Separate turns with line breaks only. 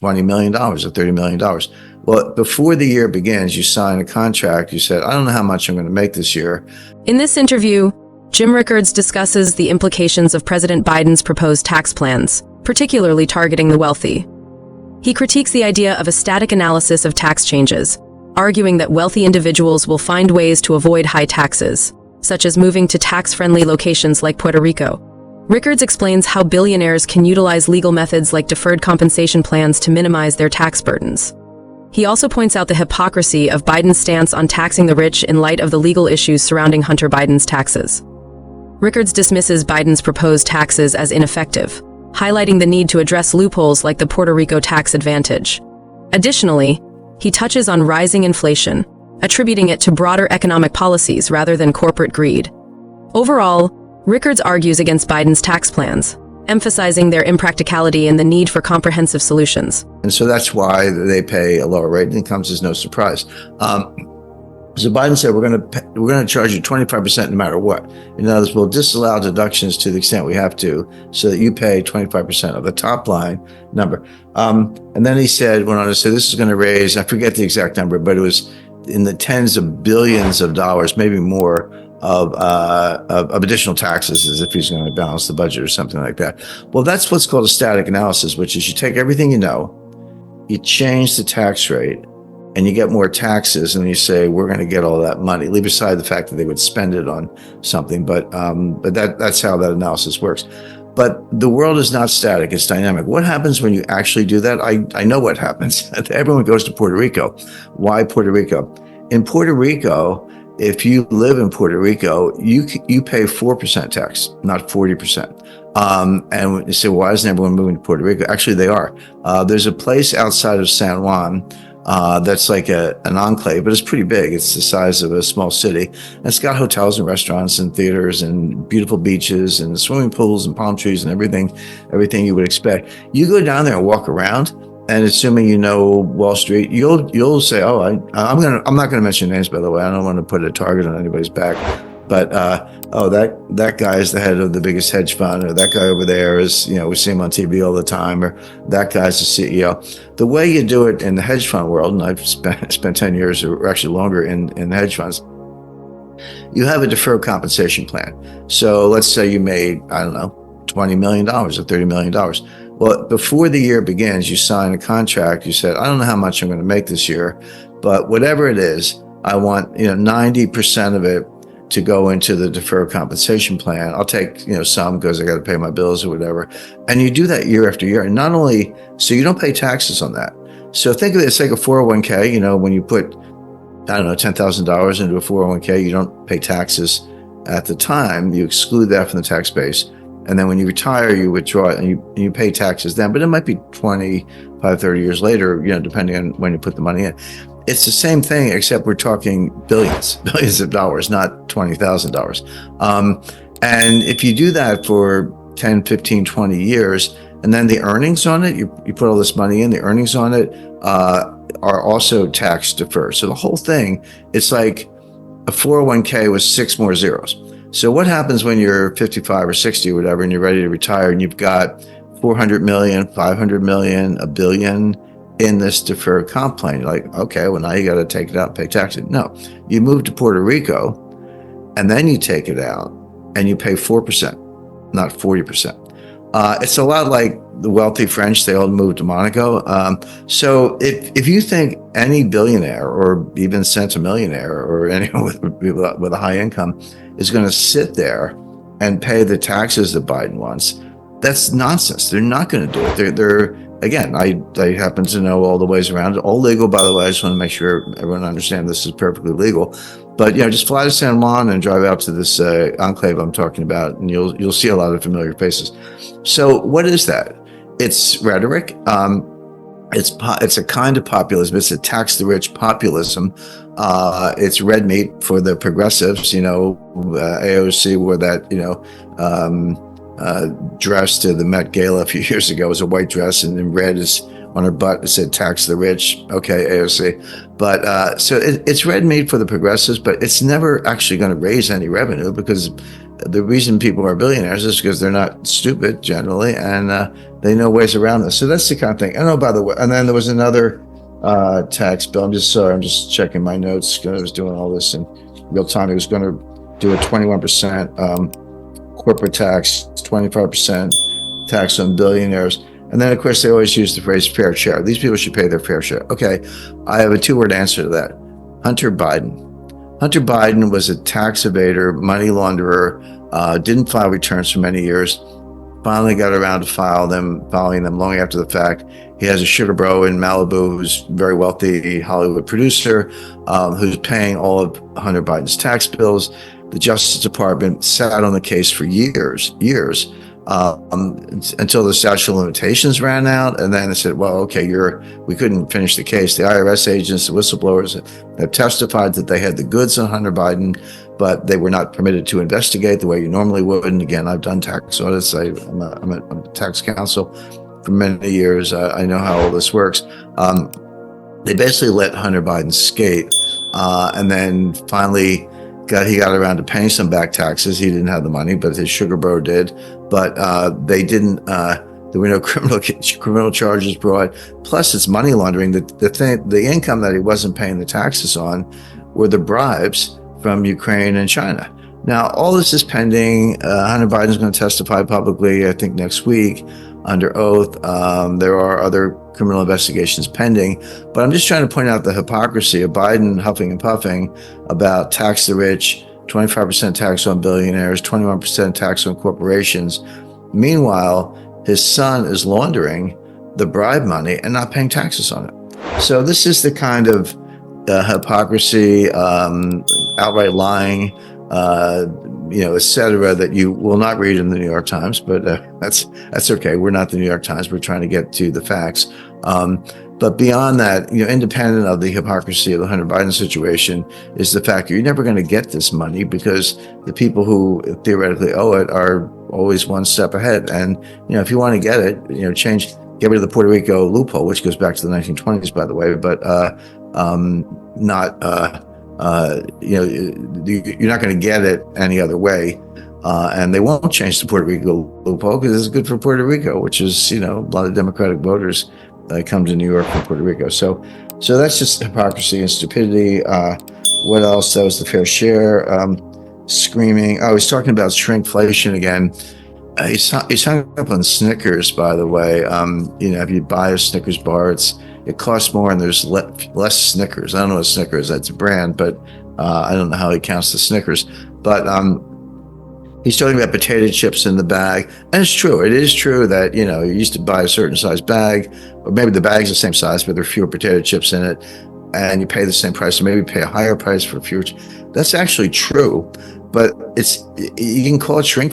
$20 million or $30 million. Well, before the year begins, you sign a contract. You said, I don't know how much I'm going to make this year.
In this interview, Jim Rickards discusses the implications of President Biden's proposed tax plans, particularly targeting the wealthy. He critiques the idea of a static analysis of tax changes, arguing that wealthy individuals will find ways to avoid high taxes, such as moving to tax-friendly locations like Puerto Rico. Rickards explains how billionaires can utilize legal methods like deferred compensation plans to minimize their tax burdens. He also points out the hypocrisy of Biden's stance on taxing the rich in light of the legal issues surrounding Hunter Biden's taxes. Rickards dismisses Biden's proposed taxes as ineffective, highlighting the need to address loopholes like the Puerto Rico tax advantage. Additionally, he touches on rising inflation, attributing it to broader economic policies rather than corporate greed. Overall, Rickards argues against Biden's tax plans, emphasizing their impracticality and the need for comprehensive solutions.
And so that's why they pay a lower rate, and it comes as no surprise. So Biden said, we're going to charge you 25% no matter what. In other words, we'll disallow deductions to the extent we have to, so that you pay 25% of the top line number. And then he went on to say, this is going to raise, I forget the exact number, but it was in the tens of billions of dollars, maybe more, of additional taxes, as if he's going to balance the budget or something like that. Well, that's what's called a static analysis, which is you take everything you know, you change the tax rate, and you get more taxes, and you say, we're going to get all that money. Leave aside the fact that they would spend it on something, but that's how that analysis works. But the world is not static, it's dynamic. What happens when you actually do that? I know what happens. Everyone goes to Puerto Rico. Why Puerto Rico? In Puerto Rico, if you live in Puerto Rico, you pay 4% tax, not 40%. And you say, why isn't everyone moving to Puerto Rico? Actually, they are. There's a place outside of San Juan that's like an enclave, but it's pretty big. It's the size of a small city. And it's got hotels and restaurants and theaters and beautiful beaches and swimming pools and palm trees and everything you would expect. You go down there and walk around, and assuming you know Wall Street, you'll say, oh, I'm not gonna mention names, by the way. I don't want to put a target on anybody's back. But that guy is the head of the biggest hedge fund, or that guy over there is, we see him on TV all the time, or that guy's the CEO. The way you do it in the hedge fund world, and I've spent 10 years or actually longer in hedge funds, you have a deferred compensation plan. So let's say you made, I don't know, $20 million or $30 million. Well, before the year begins, you sign a contract. You said, I don't know how much I'm going to make this year, but whatever it is, I want 90% of it to go into the deferred compensation plan. I'll take some because I got to pay my bills or whatever. And you do that year after year. And not only, so you don't pay taxes on that. So think of it as like a 401k. When you put, I don't know, $10,000 into a 401k, you don't pay taxes at the time. You exclude that from the tax base. And then when you retire, you withdraw it and you pay taxes then. But it might be 25, 30 years later, depending on when you put the money in. It's the same thing, except we're talking billions of dollars, not $20,000. And if you do that for 10, 15, 20 years, and then the earnings on it, you put all this money in, the earnings on it are also tax deferred. So the whole thing, it's like a 401k with 6 more zeros. So what happens when you're 55 or 60 or whatever, and you're ready to retire, and you've got 400 million, 500 million, $1 billion in this deferred comp plan? You're like, okay, well, now you got to take it out and pay taxes. No, you move to Puerto Rico, and then you take it out, and you pay 4%, not 40%. It's a lot like the wealthy French, they all moved to Monaco. So if you think any billionaire or even centimillionaire or anyone with a high income is going to sit there and pay the taxes that Biden wants, that's nonsense. They're not going to do it. They're again, I happen to know all the ways around it. All legal, by the way. I just want to make sure everyone understands this is perfectly legal. But just fly to San Juan and drive out to this enclave I'm talking about, and you'll see a lot of familiar faces. So what is that? It's rhetoric. It's a kind of populism. It's a tax the rich populism. It's red meat for the progressives. AOC wore that dress to the Met Gala a few years ago. It was a white dress, and in red is on her butt. It said "tax the rich." Okay, AOC. But so it's red meat for the progressives, but it's never actually going to raise any revenue because the reason people are billionaires is because they're not stupid generally, and they know ways around this. So that's the kind of thing. And oh, by the way, and then there was another tax bill. I'm just checking my notes because I was doing all this in real time. He was going to do a 21% corporate tax, 25% tax on billionaires. And then, of course, they always use the phrase fair share. These people should pay their fair share. Okay, I have a two-word answer to that. Hunter Biden. Hunter Biden was a tax evader, money launderer, didn't file returns for many years, finally got around to filing them long after the fact. He has a sugar bro in Malibu who's a very wealthy Hollywood producer, who's paying all of Hunter Biden's tax bills. The Justice Department sat on the case for years, until the statute of limitations ran out, and then they said, well, okay, we couldn't finish the case. The IRS agents, the whistleblowers have testified that they had the goods on Hunter Biden, but they were not permitted to investigate the way you normally would. And again, I've done tax audits. I'm a tax counsel for many years. I know how all this works. They basically let Hunter Biden skate, and then finally he got around to paying some back taxes. He didn't have the money, but his sugar bro did. But they didn't. There were no criminal charges brought. Plus, it's money laundering. The income that he wasn't paying the taxes on were the bribes from Ukraine and China. Now, all this is pending. Hunter Biden's going to testify publicly, I think, next week under oath. There are other criminal investigations pending, but I'm just trying to point out the hypocrisy of Biden huffing and puffing about tax the rich, 25% tax on billionaires, 21% tax on corporations. Meanwhile, his son is laundering the bribe money and not paying taxes on it. So this is the kind of hypocrisy, outright lying, et cetera, that you will not read in the New York Times, but that's okay. We're not the New York Times. We're trying to get to the facts. But beyond that, independent of the hypocrisy of the Hunter Biden situation, is the fact that you're never going to get this money because the people who theoretically owe it are always one step ahead. And if you want to get it, get rid of the Puerto Rico loophole, which goes back to the 1920s, by the way, but you're not going to get it any other way. And they won't change the Puerto Rico loophole because it's good for Puerto Rico, which is, a lot of Democratic voters come to New York from Puerto Rico. So that's just hypocrisy and stupidity. What else? That was the fair share. Screaming. Oh, he's talking about shrinkflation again. He's hung up on Snickers, by the way. If you buy a Snickers bar, it costs more and there's less Snickers. I don't know what Snickers, that's a brand, but I don't know how he counts the Snickers. But he's talking about potato chips in the bag. And it's true. It is true that, you used to buy a certain size bag, or maybe the bag's the same size, but there are fewer potato chips in it, and you pay the same price, or maybe pay a higher price for fewer. That's actually true, but you can call it shrink